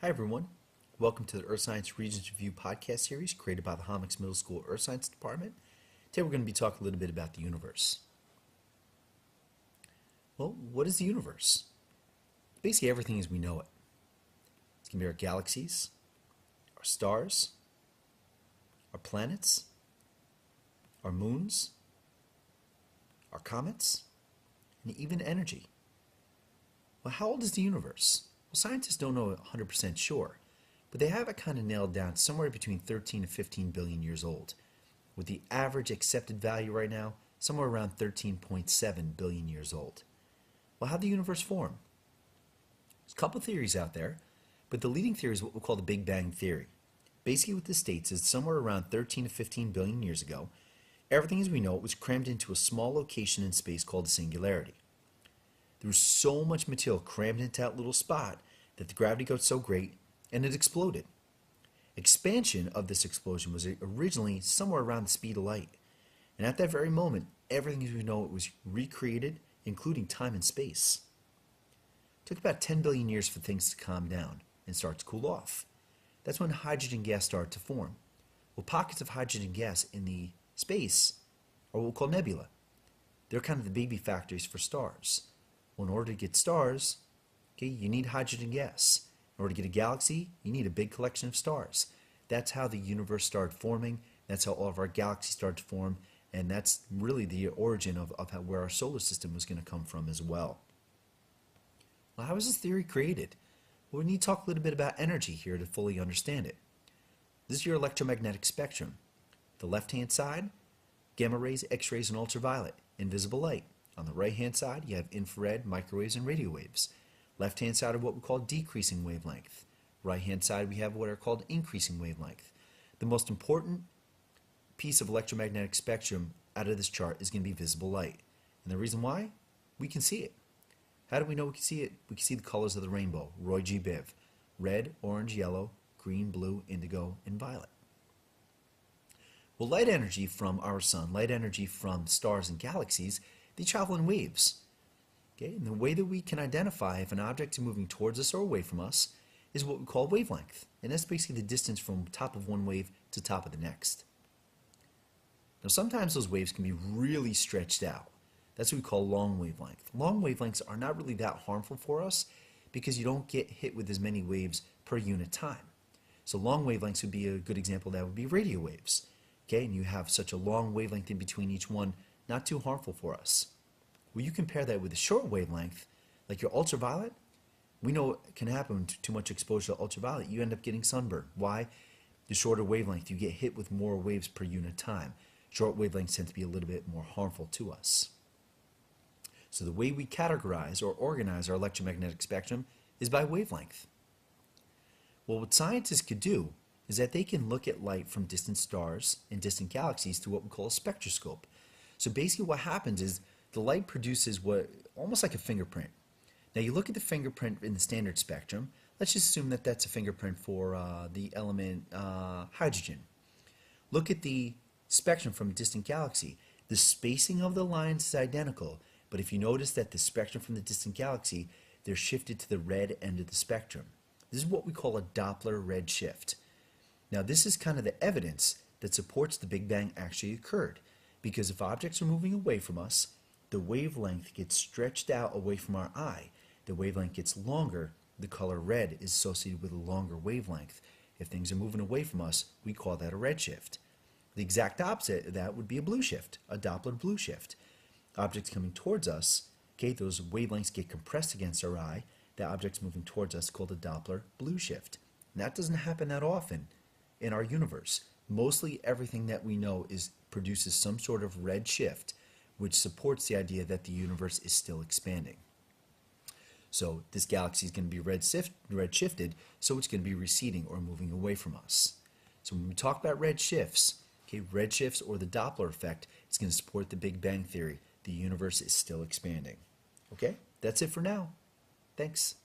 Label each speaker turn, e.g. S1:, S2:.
S1: Hi everyone, welcome to the Earth Science Regents Review podcast series created by the Homix Middle School Earth Science Department. Today we're going to be talking a little bit about the universe. Well, what is the universe? Basically everything as we know it. It's going to be our galaxies, our stars, our planets, our moons, our comets, and even energy. Well, how old is the universe? Well, scientists don't know 100% sure, but they have it kind of nailed down somewhere between 13 and 15 billion years old, with the average accepted value right now somewhere around 13.7 billion years old. Well, how did the universe form? There's a couple theories out there, but the leading theory is what we call the Big Bang Theory. Basically what this states is somewhere around 13 to 15 billion years ago, everything as we know it was crammed into a small location in space called a singularity. There was so much material crammed into that little spot that the gravity got so great and it exploded. Expansion of this explosion was originally somewhere around the speed of light. And at that very moment, everything as we know it was recreated, including time and space. It took about 10 billion years for things to calm down and start to cool off. That's when hydrogen gas started to form. Well, pockets of hydrogen gas in the space are what we call nebula. They're kind of the baby factories for stars. Well, in order to get stars, you need hydrogen gas. In order to get a galaxy, you need a big collection of stars. That's how the universe started forming. That's how all of our galaxies started to form. And that's really the origin of where our solar system was going to come from as well. Well, how was this theory created? Well, we need to talk a little bit about energy here to fully understand it. This is your electromagnetic spectrum. The left-hand side, gamma rays, X-rays, and ultraviolet, invisible light. On the right-hand side, you have infrared, microwaves, and radio waves. Left-hand side are what we call decreasing wavelength. Right-hand side, we have what are called increasing wavelength. The most important piece of electromagnetic spectrum out of this chart is going to be visible light. And the reason why? We can see it. How do we know we can see it? We can see the colors of the rainbow, Roy G. Biv. Red, orange, yellow, green, blue, indigo, and violet. Well, light energy from our sun, light energy from stars and galaxies, they travel in waves. Okay? And the way that we can identify if an object is moving towards us or away from us is what we call wavelength. And that's basically the distance from top of one wave to top of the next. Now sometimes those waves can be really stretched out. That's what we call long wavelength. Long wavelengths are not really that harmful for us because you don't get hit with as many waves per unit time. So long wavelengths would be a good example. That would be radio waves. Okay? And you have such a long wavelength in between each one, not too harmful for us. Well, you compare that with a short wavelength, like your ultraviolet. We know it can happen to too much exposure to ultraviolet. You end up getting sunburn. Why? The shorter wavelength, you get hit with more waves per unit time. Short wavelengths tend to be a little bit more harmful to us. So the way we categorize or organize our electromagnetic spectrum is by wavelength. Well, what scientists could do is that they can look at light from distant stars and distant galaxies through what we call a spectroscope. So basically what happens is the light produces what almost like a fingerprint. Now you look at the fingerprint in the standard spectrum. Let's just assume that that's a fingerprint for the element hydrogen. Look at the spectrum from a distant galaxy. The spacing of the lines is identical, but if you notice that the spectrum from the distant galaxy, they're shifted to the red end of the spectrum. This is what we call a Doppler redshift. Now this is kind of the evidence that supports the Big Bang actually occurred. Because if objects are moving away from us, the wavelength gets stretched out away from our eye. The wavelength gets longer. The color red is associated with a longer wavelength. If things are moving away from us, we call that a redshift. The exact opposite of that would be a blue shift, a Doppler blue shift. Objects coming towards us, okay, those wavelengths get compressed against our eye. The objects moving towards us called a Doppler blue shift. And that doesn't happen that often in our universe. Mostly everything that we know produces some sort of red shift, which supports the idea that the universe is still expanding. So this galaxy is going to be red shifted, so it's going to be receding or moving away from us. So when we talk about red shifts, okay, red shifts or the Doppler effect, it's going to support the Big Bang Theory. The universe is still expanding. Okay, that's it for now. Thanks.